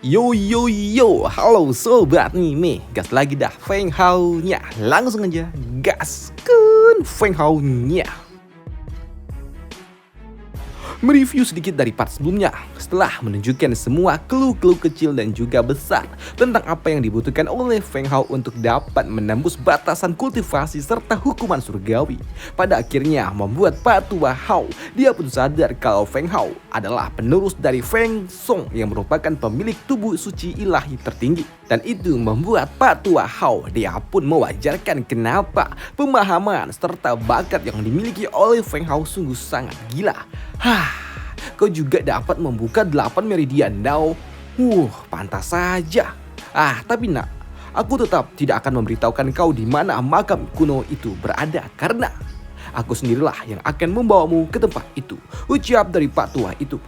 Yo yo yo, halo sobat anime, gas lagi dah Feng Hao-nya. Langsung aja gaskan Feng Hao-nya. Mereview sedikit dari part sebelumnya setelah menunjukkan semua clue-clue kecil dan juga besar tentang apa yang dibutuhkan oleh Feng Hao untuk dapat menembus batasan kultivasi serta hukuman surgawi. Pada akhirnya membuat Pak Tua Hao dia pun sadar kalau Feng Hao adalah penerus dari Feng Song yang merupakan pemilik tubuh suci ilahi tertinggi. Dan itu membuat Pak Tua Hao dia pun mewajarkan kenapa pemahaman serta bakat yang dimiliki oleh Feng Hao sungguh sangat gila. Kau juga dapat membuka 8 meridian Dao. Pantas saja. Tapi nak, aku tetap tidak akan memberitahukan kau di mana makam kuno itu berada karena aku sendirilah yang akan membawamu ke tempat itu. Ucap dari Pak Tua itu.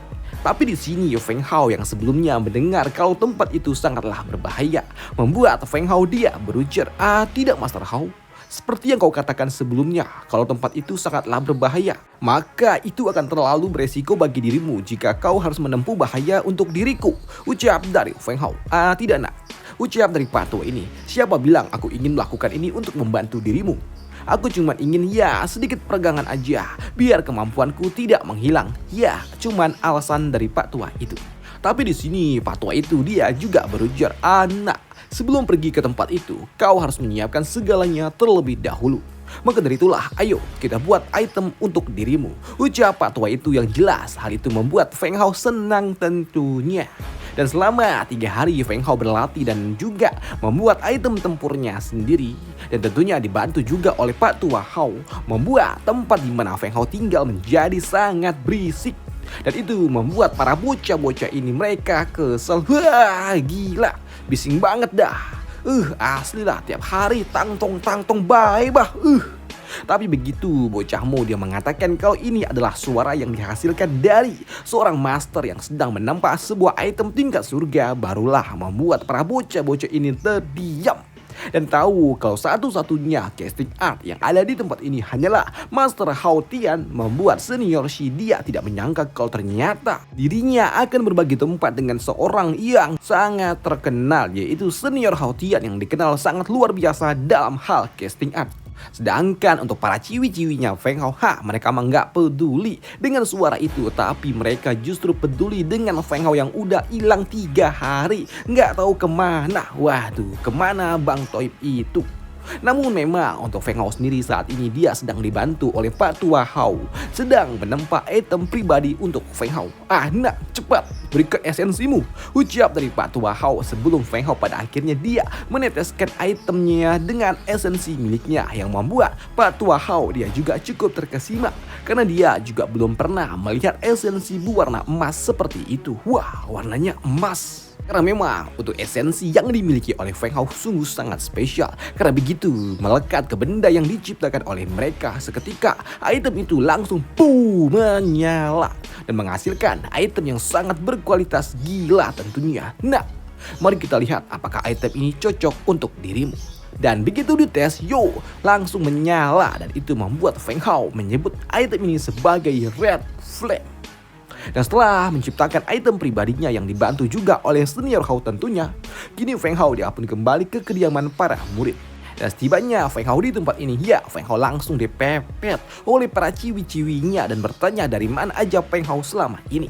Tapi di sini Feng Hao yang sebelumnya mendengar kalau tempat itu sangatlah berbahaya, membuat Feng Hao dia berujar, tidak Master Hao. Seperti yang kau katakan sebelumnya, kalau tempat itu sangatlah berbahaya, maka itu akan terlalu beresiko bagi dirimu jika kau harus menempuh bahaya untuk diriku. Ucap dari Feng Hao. Tidak nak, ucap dari Pak Tua ini. Siapa bilang aku ingin melakukan ini untuk membantu dirimu? Aku cuma ingin sedikit peregangan aja, biar kemampuanku tidak menghilang. Cuman alasan dari Pak Tua itu. Tapi di sini Pak Tua itu dia juga berujar, anak. Sebelum pergi ke tempat itu, kau harus menyiapkan segalanya terlebih dahulu. Maka dari itulah, ayo kita buat item untuk dirimu. Ucap Pak Tua itu yang jelas, hal itu membuat Feng Hao senang tentunya. Dan selama 3 hari Feng Hao berlatih dan juga membuat item tempurnya sendiri. Dan tentunya dibantu juga oleh Pak Tua Hao, membuat tempat di mana Feng Hao tinggal menjadi sangat berisik. Dan itu membuat para bocah-bocah ini mereka kesel. Gila, bising banget dah. Asli lah, tiap hari tangtong bae bah. Tapi begitu bocahmu dia mengatakan kalau ini adalah suara yang dihasilkan dari seorang master yang sedang menempa sebuah item tingkat surga, barulah membuat para bocah-bocah ini terdiam. Dan tahu kalau satu-satunya casting art yang ada di tempat ini hanyalah Master Hao Tian, membuat senior Shi dia tidak menyangka kalau ternyata dirinya akan berbagi tempat dengan seorang yang sangat terkenal, yaitu senior Hao Tian yang dikenal sangat luar biasa dalam hal casting art. Sedangkan untuk para ciwi-ciwinya Feng Hao, mereka mah nggak peduli dengan suara itu, tapi mereka justru peduli dengan Feng Hao yang udah hilang 3 hari, nggak tahu kemana. Waduh, kemana Bang Toib itu? Namun memang untuk Feng Hao sendiri saat ini dia sedang dibantu oleh Pak Tua Hao, sedang menempa item pribadi untuk Feng Hao. Nak, cepat berikan esensimu, ucap dari Pak Tua Hao sebelum Feng Hao pada akhirnya dia meneteskan itemnya dengan esensi miliknya, yang membuat Pak Tua Hao dia juga cukup terkesima karena dia juga belum pernah melihat esensi berwarna emas seperti itu. Warnanya emas. Karena memang untuk esensi yang dimiliki oleh Feng Hao sungguh sangat spesial. Karena begitu melekat ke benda yang diciptakan oleh mereka, seketika item itu langsung menyala dan menghasilkan item yang sangat berkualitas gila tentunya. Nah, mari kita lihat apakah item ini cocok untuk dirimu. Dan begitu dites, langsung menyala, dan itu membuat Feng Hao menyebut item ini sebagai Red Flame. Dan setelah menciptakan item pribadinya yang dibantu juga oleh senior Hao tentunya, kini Feng Hao dia pun kembali ke kediaman para murid. Dan setibanya Feng Hao di tempat ini, Feng Hao langsung dipepet oleh para ciwi-ciwinya dan bertanya dari mana aja Feng Hao selama ini.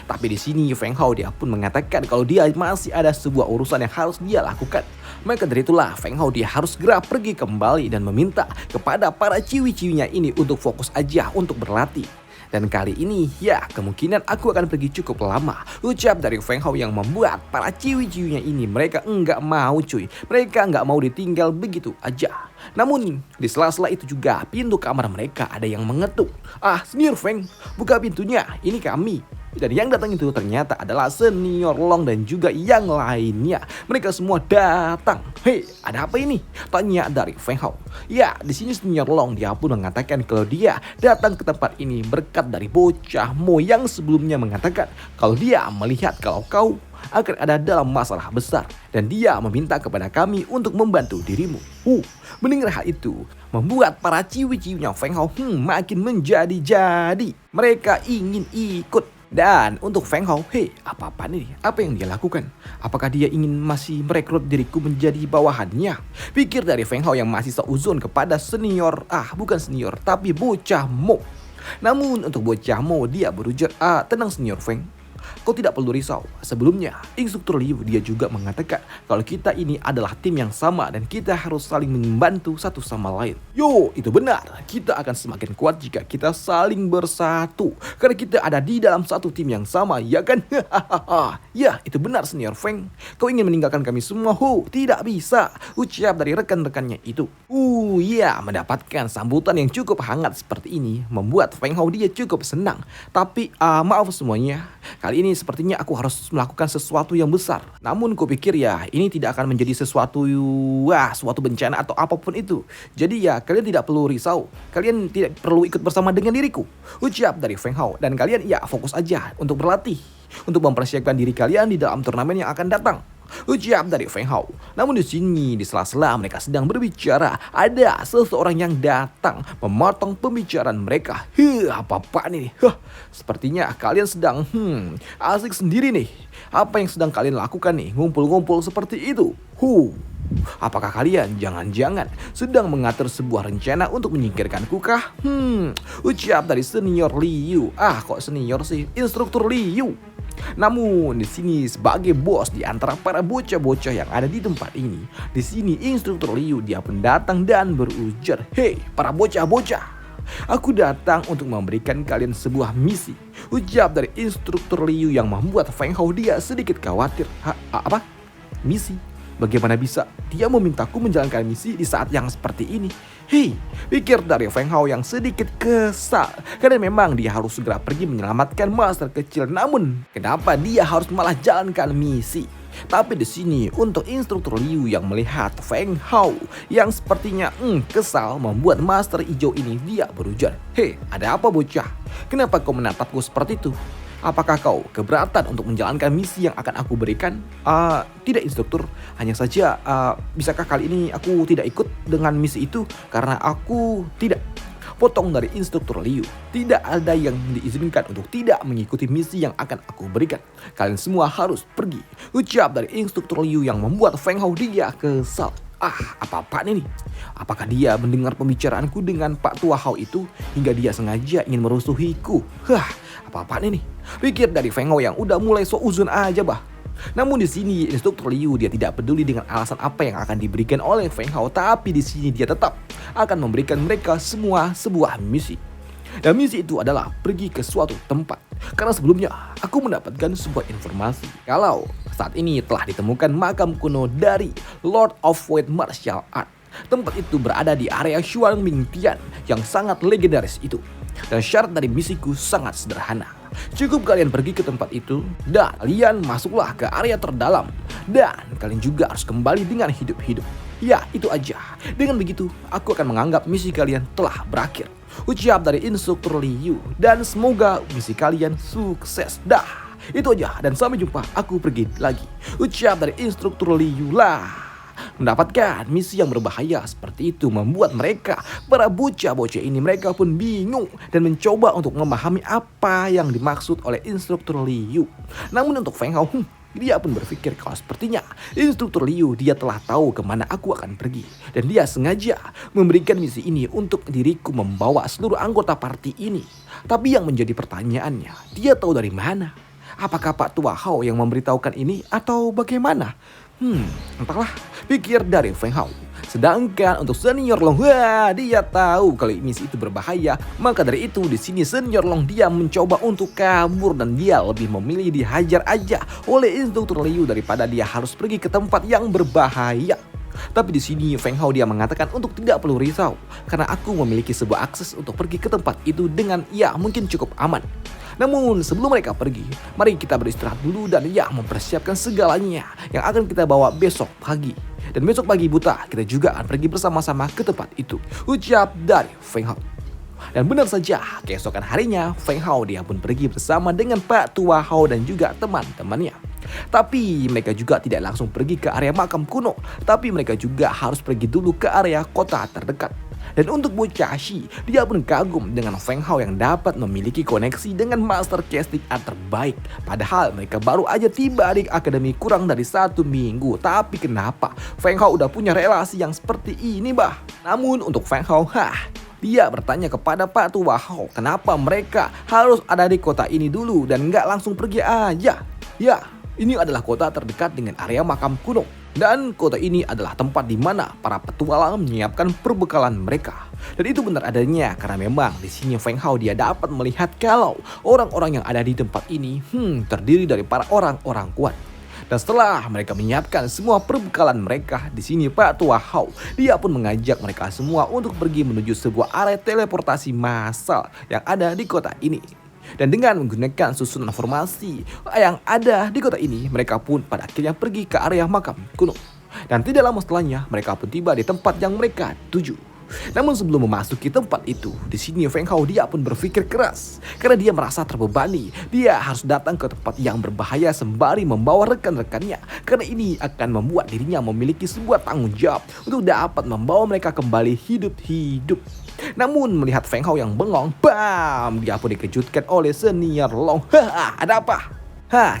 Tapi di sini Feng Hao dia pun mengatakan kalau dia masih ada sebuah urusan yang harus dia lakukan. Maka dari itulah Feng Hao dia harus segera pergi kembali dan meminta kepada para ciwi-ciwinya ini untuk fokus aja untuk berlatih. Dan kali ini kemungkinan aku akan pergi cukup lama, ucap dari Feng Hao yang membuat para ciwi-ciwinya ini mereka enggak mau cuy. Mereka enggak mau ditinggal begitu aja. Namun di sela-sela itu juga pintu kamar mereka ada yang mengetuk. Senior Feng, buka pintunya, ini kami. Dan yang datang itu ternyata adalah senior Long dan juga yang lainnya. Mereka semua datang. Hei, ada apa ini? Tanya dari Feng Hao. Di sini senior Long dia pun mengatakan kalau dia datang ke tempat ini berkat dari bocah Mo yang sebelumnya mengatakan kalau dia melihat kalau kau akan ada dalam masalah besar dan dia meminta kepada kami untuk membantu dirimu. Mendengar hal itu membuat para ciwi-ciwinya Feng Hao makin menjadi-jadi. Mereka ingin ikut. Dan untuk Feng Hao, hei, apa-apa nih? Apa yang dia lakukan? Apakah dia ingin masih merekrut diriku menjadi bawahannya? Pikir dari Feng Hao yang masih seuzon kepada senior, bukan senior, tapi bocah Mo. Namun untuk bocah Mo, dia berujar, tenang senior Feng. Kau tidak perlu risau. Sebelumnya, instruktur Liu dia juga mengatakan kalau kita ini adalah tim yang sama dan kita harus saling membantu satu sama lain. Yo, itu benar. Kita akan semakin kuat jika kita saling bersatu. Karena kita ada di dalam satu tim yang sama, ya kan? Ya, itu benar senior Feng. Kau ingin meninggalkan kami semua? Tidak bisa. Ucap dari rekan-rekannya itu. Ya, mendapatkan sambutan yang cukup hangat seperti ini membuat Feng Hao dia cukup senang. Tapi maaf semuanya. Kali ini sepertinya aku harus melakukan sesuatu yang besar. Namun kupikir ya ini tidak akan menjadi suatu bencana atau apapun itu. Jadi ya kalian tidak perlu risau. Kalian tidak perlu ikut bersama dengan diriku. Ucap dari Feng Hao. Dan kalian ya fokus aja untuk berlatih. Untuk mempersiapkan diri kalian di dalam turnamen yang akan datang. Ucap dari Feng Hao. Namun di sini di sela-sela mereka sedang berbicara, ada seseorang yang datang memotong pembicaraan mereka. Apa-apa nih? Sepertinya kalian sedang asik sendiri nih. Apa yang sedang kalian lakukan nih? Ngumpul-ngumpul seperti itu. Apakah kalian jangan-jangan sedang mengatur sebuah rencana untuk menyingkirkanku kah? Ucap dari senior Liu. Kok senior sih? Instruktur Liu. Namun di sini sebagai bos di antara para bocah-bocah yang ada di tempat ini, di sini instruktur Liu dia pun datang dan berujar, "Hei, para bocah-bocah, aku datang untuk memberikan kalian sebuah misi." Ucap dari instruktur Liu yang membuat Feng Hao dia sedikit khawatir. Apa? Misi? Bagaimana bisa dia memintaku menjalankan misi di saat yang seperti ini? Hei, pikir dari Feng Hao yang sedikit kesal. Karena memang dia harus segera pergi menyelamatkan master kecil. Namun, kenapa dia harus malah jalankan misi? Tapi di sini untuk instruktur Liu yang melihat Feng Hao yang sepertinya kesal membuat master hijau ini dia berujar, "Hei, ada apa bocah? Kenapa kau menatapku seperti itu? Apakah kau keberatan untuk menjalankan misi yang akan aku berikan?" Tidak instruktur, hanya saja bisakah kali ini aku tidak ikut dengan misi itu karena aku tidak. Potong dari instruktur Liu. Tidak ada yang diizinkan untuk tidak mengikuti misi yang akan aku berikan. Kalian semua harus pergi. Ucap dari instruktur Liu yang membuat Feng Hao dia kesal. Apa-apaan ini? Apakah dia mendengar pembicaraanku dengan Pak Tua Hao itu hingga dia sengaja ingin merusuhiku? Apa-apaan ini? Pikir dari Feng Hao yang udah mulai seuzon aja bah. Namun di sini instruktur Liu dia tidak peduli dengan alasan apa yang akan diberikan oleh Feng Hao, tapi di sini dia tetap akan memberikan mereka semua sebuah misi. Dan misi itu adalah pergi ke suatu tempat. Karena sebelumnya aku mendapatkan sebuah informasi kalau saat ini telah ditemukan makam kuno dari Lord of Void Martial Art. Tempat itu berada di area Xuanmingtian yang sangat legendaris itu. Dan syarat dari misiku sangat sederhana. Cukup kalian pergi ke tempat itu dan kalian masuklah ke area terdalam. Dan kalian juga harus kembali dengan hidup-hidup. Ya, itu aja. Dengan begitu, aku akan menganggap misi kalian telah berakhir. Ucap dari instruktur Liu. Dan semoga misi kalian sukses. Itu aja dan sampai jumpa. Aku pergi lagi. Ucap dari instruktur Liu lah. Mendapatkan misi yang berbahaya seperti itu membuat mereka, para bocah-bocah ini, mereka pun bingung dan mencoba untuk memahami apa yang dimaksud oleh instruktur Liu. Namun untuk Feng Hao, dia pun berpikir kalau sepertinya instruktur Liu dia telah tahu kemana aku akan pergi. Dan dia sengaja memberikan misi ini untuk diriku membawa seluruh anggota party ini. Tapi yang menjadi pertanyaannya, dia tahu dari mana? Apakah Pak Tua Hao yang memberitahukan ini atau bagaimana? Entahlah, pikir dari Feng Hao. Sedangkan untuk senior Long, dia tahu kalau misi itu berbahaya. Maka dari itu di sini senior Long dia mencoba untuk kabur dan dia lebih memilih dihajar aja oleh instruktur Liu daripada dia harus pergi ke tempat yang berbahaya. Tapi di sini Feng Hao dia mengatakan untuk tidak perlu risau karena aku memiliki sebuah akses untuk pergi ke tempat itu dengan mungkin cukup aman. Namun sebelum mereka pergi, mari kita beristirahat dulu dan mempersiapkan segalanya yang akan kita bawa besok pagi. Dan besok pagi buta kita juga akan pergi bersama-sama ke tempat itu. Ucap dari Feng Hao. Dan benar saja, keesokan harinya Feng Hao dia pun pergi bersama dengan Pak Tua Hao dan juga teman-temannya. Tapi mereka juga tidak langsung pergi ke area makam kuno, tapi mereka juga harus pergi dulu ke area kota terdekat. Dan untuk bocah Shi, dia pun kagum dengan Feng Hao yang dapat memiliki koneksi dengan master casting art terbaik. Padahal mereka baru aja tiba di akademi kurang dari 1 minggu. Tapi kenapa Feng Hao udah punya relasi yang seperti ini, bah? Namun untuk Feng Hao, dia bertanya kepada Pak Tua Hao kenapa mereka harus ada di kota ini dulu dan nggak langsung pergi aja. Ya, ini adalah kota terdekat dengan area makam kuno. Dan kota ini adalah tempat di mana para petualang menyiapkan perbekalan mereka. Dan itu benar adanya karena memang di sini Feng Hao dia dapat melihat kalau orang-orang yang ada di tempat ini terdiri dari para orang-orang kuat. Dan setelah mereka menyiapkan semua perbekalan mereka, di sini Pak Tua Hao dia pun mengajak mereka semua untuk pergi menuju sebuah area teleportasi massal yang ada di kota ini. Dan dengan menggunakan susunan formasi yang ada di kota ini, mereka pun pada akhirnya pergi ke area makam kuno. Dan tidak lama setelahnya, mereka pun tiba di tempat yang mereka tuju. Namun sebelum memasuki tempat itu, di sini Feng Hao dia pun berpikir keras karena dia merasa terbebani. Dia harus datang ke tempat yang berbahaya sembari membawa rekan-rekannya karena ini akan membuat dirinya memiliki sebuah tanggung jawab untuk dapat membawa mereka kembali hidup-hidup. Namun melihat Feng Hao yang bengong, bam, dia pun dikejutkan oleh senior Long. Ada apa?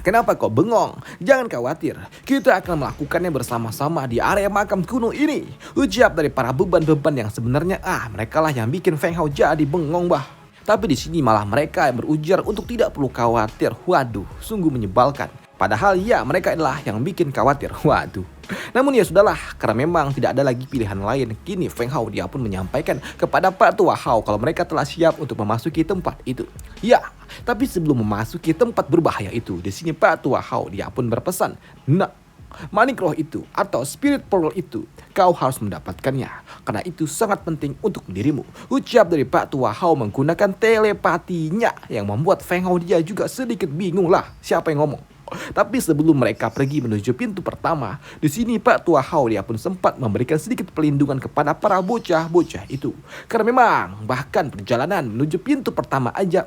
Kenapa kau bengong? Jangan khawatir, kita akan melakukannya bersama-sama di area makam kuno ini. Ucap dari para beban-beban yang sebenarnya mereka lah yang bikin Feng Hao jadi bengong, bah. Tapi di sini malah mereka yang berujar untuk tidak perlu khawatir. Waduh, sungguh menyebalkan. Padahal ya mereka adalah yang bikin khawatir. Waduh. Namun ya sudahlah, karena memang tidak ada lagi pilihan lain. Kini Feng Hao dia pun menyampaikan kepada Pak Tua Hao kalau mereka telah siap untuk memasuki tempat itu. Ya, tapi sebelum memasuki tempat berbahaya itu, di sini Pak Tua Hao dia pun berpesan, "Nah, manik roh itu atau spirit pearl itu, kau harus mendapatkannya. Karena itu sangat penting untuk dirimu." Ucap dari Pak Tua Hao menggunakan telepatinya yang membuat Feng Hao dia juga sedikit bingung lah siapa yang ngomong. Tapi sebelum mereka pergi menuju pintu pertama, di sini Pak Tua Hao dia pun sempat memberikan sedikit pelindungan kepada para bocah-bocah itu. Karena memang bahkan perjalanan menuju pintu pertama aja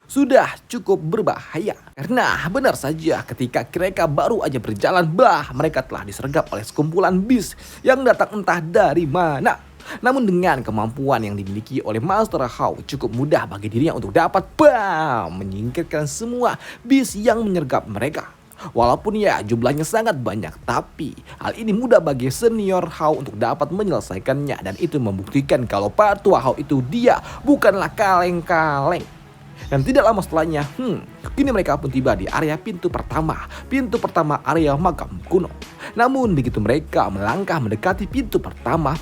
sudah cukup berbahaya. Karena benar saja ketika mereka baru aja berjalan, mereka telah disergap oleh sekumpulan bis yang datang entah dari mana. Namun dengan kemampuan yang dimiliki oleh Master Hao, cukup mudah bagi dirinya untuk dapat menyingkirkan semua bis yang menyergap mereka. Walaupun ya jumlahnya sangat banyak, tapi hal ini mudah bagi senior Hao untuk dapat menyelesaikannya. Dan itu membuktikan kalau Pak Tua Hao itu dia bukanlah kaleng-kaleng. Dan tidak lama setelahnya, kini mereka pun tiba di area pintu pertama area makam kuno. Namun begitu mereka melangkah mendekati pintu pertama,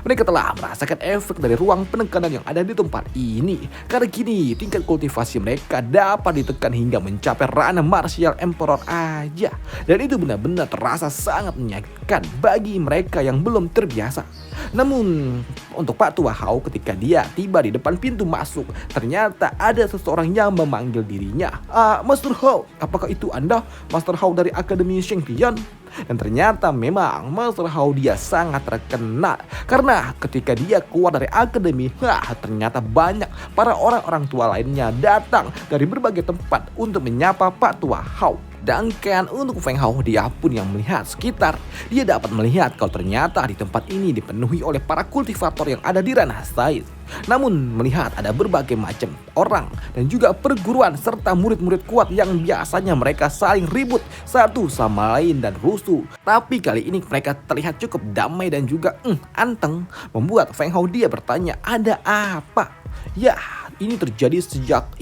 mereka telah merasakan efek dari ruang penekanan yang ada di tempat ini. Karena kini tingkat kultivasi mereka dapat ditekan hingga mencapai ranah martial emperor aja. Dan itu benar-benar terasa sangat menyakitkan bagi mereka yang belum terbiasa. Namun untuk Pak Tua Hao ketika dia tiba di depan pintu masuk, ternyata ada seseorang yang memanggil dirinya. Master Hao, apakah itu Anda? Master Hao dari Akademi Shengtian? Dan ternyata memang Master Hao dia sangat terkenal karena ketika dia keluar dari akademi, ternyata banyak para orang-orang tua lainnya datang dari berbagai tempat untuk menyapa Pak Tua Hao. Sedangkan untuk Feng Hao dia pun yang melihat sekitar, dia dapat melihat kalau ternyata di tempat ini dipenuhi oleh para kultivator yang ada di ranah Sais. Namun melihat ada berbagai macam orang dan juga perguruan serta murid-murid kuat yang biasanya mereka saling ribut satu sama lain dan rusuh. Tapi kali ini mereka terlihat cukup damai dan juga anteng, membuat Feng Hao dia bertanya, ada apa? Ya, ini terjadi sejak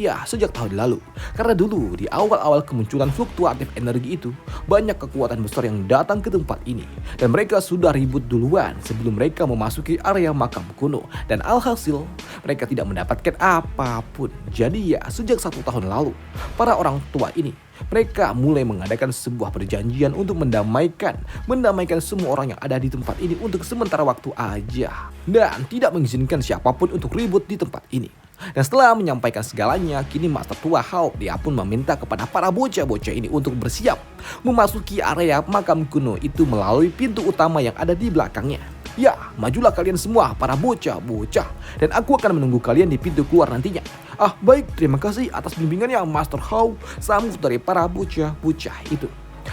tahun lalu. Karena dulu di awal-awal kemunculan fluktuatif energi itu, banyak kekuatan besar yang datang ke tempat ini. Dan mereka sudah ribut duluan sebelum mereka memasuki area makam kuno. Dan alhasil, mereka tidak mendapatkan apapun. Jadi ya, sejak 1 tahun lalu, para orang tua ini, mereka mulai mengadakan sebuah perjanjian untuk mendamaikan semua orang yang ada di tempat ini untuk sementara waktu aja. Dan tidak mengizinkan siapapun untuk ribut di tempat ini. Dan setelah menyampaikan segalanya, kini Master Tua Hao dia pun meminta kepada para bocah-bocah ini untuk bersiap memasuki area makam kuno itu melalui pintu utama yang ada di belakangnya. Ya, majulah kalian semua para bocah-bocah, dan aku akan menunggu kalian di pintu keluar nantinya. Baik, terima kasih atas bimbingannya Master Hao, sambut dari para bocah-bocah itu.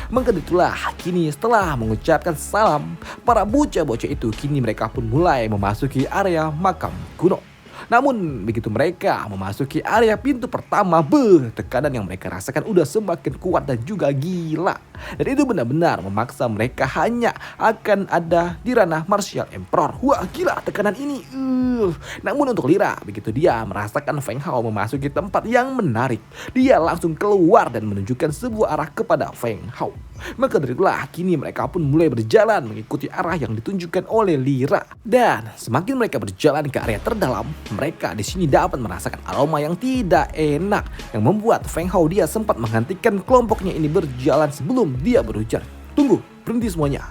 Maka itulah kini setelah mengucapkan salam, para bocah-bocah itu kini mereka pun mulai memasuki area makam kuno. Namun begitu mereka memasuki area pintu pertama, tekanan yang mereka rasakan udah semakin kuat dan juga gila. Dan itu benar-benar memaksa mereka hanya akan ada di ranah Martial Emperor. Wah gila tekanan ini. Namun untuk Lira, begitu dia merasakan Feng Hao memasuki tempat yang menarik, dia langsung keluar dan menunjukkan sebuah arah kepada Feng Hao. Maka dari itulah kini mereka pun mulai berjalan mengikuti arah yang ditunjukkan oleh Lira. Dan semakin mereka berjalan ke area terdalam, mereka di sini dapat merasakan aroma yang tidak enak yang membuat Feng Hao dia sempat menghentikan kelompoknya ini berjalan sebelum dia berujar, "Tunggu, berhenti semuanya.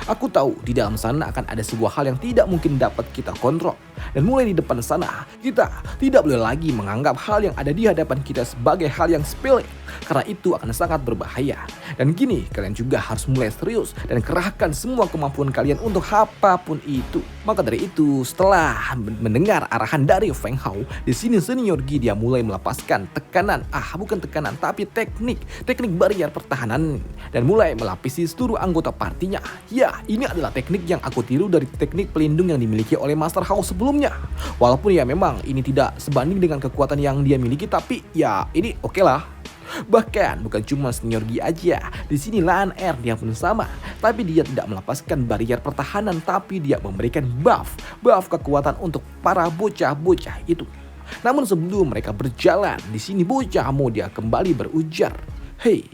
Aku tahu di dalam sana akan ada sebuah hal yang tidak mungkin dapat kita kontrol. Dan mulai di depan sana, kita tidak boleh lagi menganggap hal yang ada di hadapan kita sebagai hal yang sepele. Karena itu akan sangat berbahaya. Dan kini kalian juga harus mulai serius dan kerahkan semua kemampuan kalian untuk apapun itu." Maka dari itu, setelah mendengar arahan dari Feng Hao, di sini Senior Gi dia mulai melepaskan tekanan, bukan tekanan tapi teknik barrier pertahanan dan mulai melapisi seluruh anggota partinya. Ya, ini adalah teknik yang aku tiru dari teknik pelindung yang dimiliki oleh Master Hao sebelumnya. Walaupun ya memang ini tidak sebanding dengan kekuatan yang dia miliki, tapi ya ini oke lah. Bahkan bukan cuma Senior Gi aja, di sini Lan Er dia pun sama, tapi dia tidak melepaskan barrier pertahanan, tapi dia memberikan buff kekuatan untuk para bocah-bocah itu. Namun sebelum mereka berjalan, di sini bocah Mo dia kembali berujar, "Hei,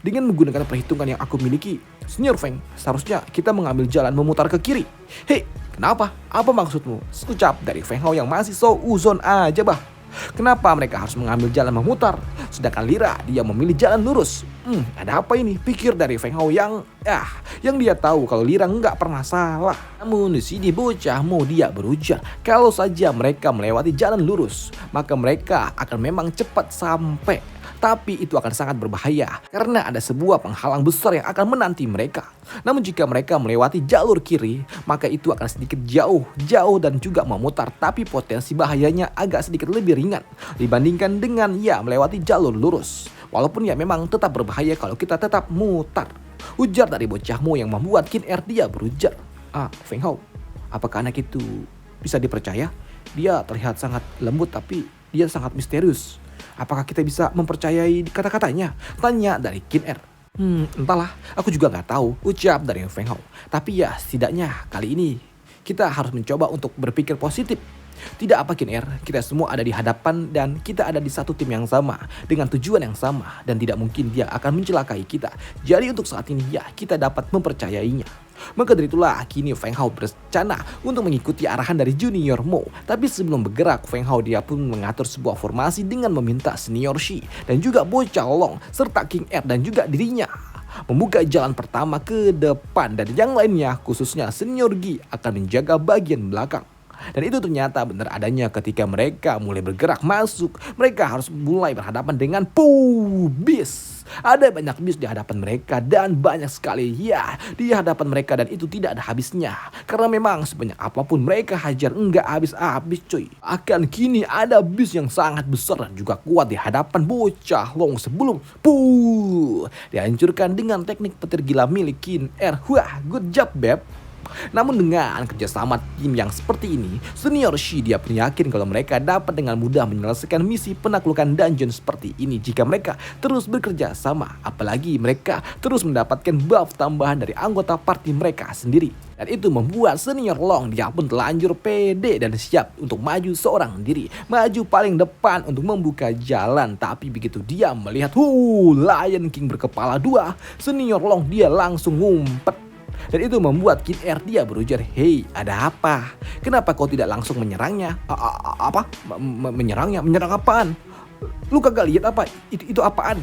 dengan menggunakan perhitungan yang aku miliki, Senior Feng, seharusnya kita mengambil jalan memutar ke kiri." "Hei, kenapa? Apa maksudmu?" Ucap dari Feng Hao yang masih uzon aja bah. "Kenapa mereka harus mengambil jalan memutar, sedangkan Lira dia memilih jalan lurus? Ada apa ini?" Pikir dari Feng Hao yang dia tahu kalau Lira nggak pernah salah. Namun di sini bocah Mo dia berujar, kalau saja mereka melewati jalan lurus, maka mereka akan memang cepat sampai. Tapi itu akan sangat berbahaya karena ada sebuah penghalang besar yang akan menanti mereka. Namun jika mereka melewati jalur kiri, maka itu akan sedikit jauh dan juga memutar. Tapi potensi bahayanya agak sedikit lebih ringan dibandingkan dengan melewati jalur lurus. Walaupun memang tetap berbahaya kalau kita tetap mutar. Ujar dari bocahmu yang membuat Qin Er dia berujar, "Feng Hao, apakah anak itu bisa dipercaya? Dia terlihat sangat lembut tapi dia sangat misterius. Apakah kita bisa mempercayai kata-katanya?" Tanya dari Qin Er. Entahlah, aku juga nggak tahu, ucap dari Feng Hao. Tapi ya setidaknya kali ini kita harus mencoba untuk berpikir positif. Tidak apa Qin Er, kita semua ada di hadapan dan kita ada di satu tim yang sama dengan tujuan yang sama dan tidak mungkin dia akan mencelakai kita. Jadi untuk saat ini kita dapat mempercayainya. Maka dari itulah kini Feng Hao berencana untuk mengikuti arahan dari Junior Mo. Tapi sebelum bergerak, Feng Hao dia pun mengatur sebuah formasi dengan meminta Senior Shi dan juga Bocah Long serta King Er dan juga dirinya membuka jalan pertama ke depan, dan yang lainnya khususnya Senior Gi akan menjaga bagian belakang. Dan itu ternyata benar adanya ketika mereka mulai bergerak masuk. Mereka harus mulai berhadapan dengan bis. Ada banyak bis di hadapan mereka dan banyak sekali di hadapan mereka, dan itu tidak ada habisnya. Karena memang sebanyak apapun mereka hajar enggak habis-habis cuy. Akan kini ada bis yang sangat besar dan juga kuat di hadapan Bocah Long sebelum dihancurkan dengan teknik petir gila milik Qin Er. Wah, good job beb. Namun dengan kerjasama tim yang seperti ini, Senior Shi dia pun yakin kalau mereka dapat dengan mudah menyelesaikan misi penaklukan dungeon seperti ini jika mereka terus bekerja sama. Apalagi mereka terus mendapatkan buff tambahan dari anggota party mereka sendiri. Dan itu membuat Senior Long dia pun telanjur pede dan siap untuk maju seorang diri, maju paling depan untuk membuka jalan. Tapi begitu dia melihat Lion King berkepala dua, Senior Long dia langsung ngumpet. Dan itu membuat Qin Er dia berujar, "Hei, ada apa? Kenapa kau tidak langsung menyerangnya?" Apa? Menyerangnya? Menyerang apaan? Lu kagak lihat apa? Itu apaan?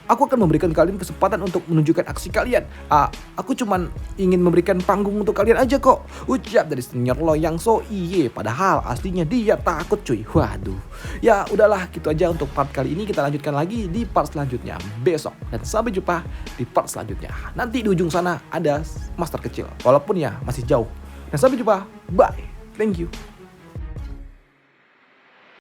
Aku akan memberikan kalian kesempatan untuk menunjukkan aksi kalian. Aku cuman ingin memberikan panggung untuk kalian aja kok, ucap dari Senior Lo yang padahal aslinya dia takut cuy. Waduh. Ya udahlah, gitu aja untuk part kali ini. Kita lanjutkan lagi di part selanjutnya besok. Dan sampai jumpa di part selanjutnya. Nanti di ujung sana ada master kecil, walaupun masih jauh. Dan sampai jumpa. Bye. Thank you.